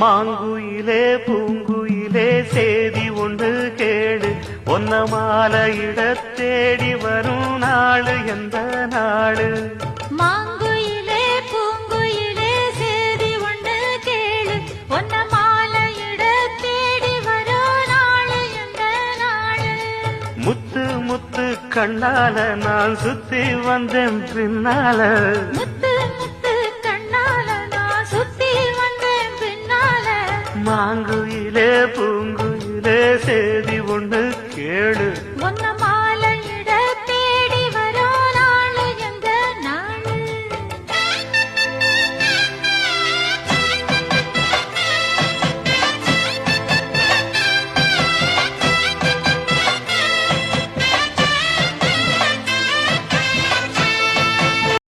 மாங்குயிலே பூங்குயிலே சேதி ஒன்று கேடு ஒன்ன மாலையிட தேடி வரும் நாளு எந்த நாளு மாங்குயிலே பூங்குயிலே சேதி ஒன்று கேளு ஒன்ன மாலையிட தேடி வரும் நாளு எந்த நாளு முத்து முத்து கண்ணால நான் சுத்தி வந்தேன் பின்னால முத்து முத்து கண்ணால நான் சுத்தி வந்தேன் பின்னால மாங்குயிலே பூங்குயிலே சேதி ஒன்று கேளு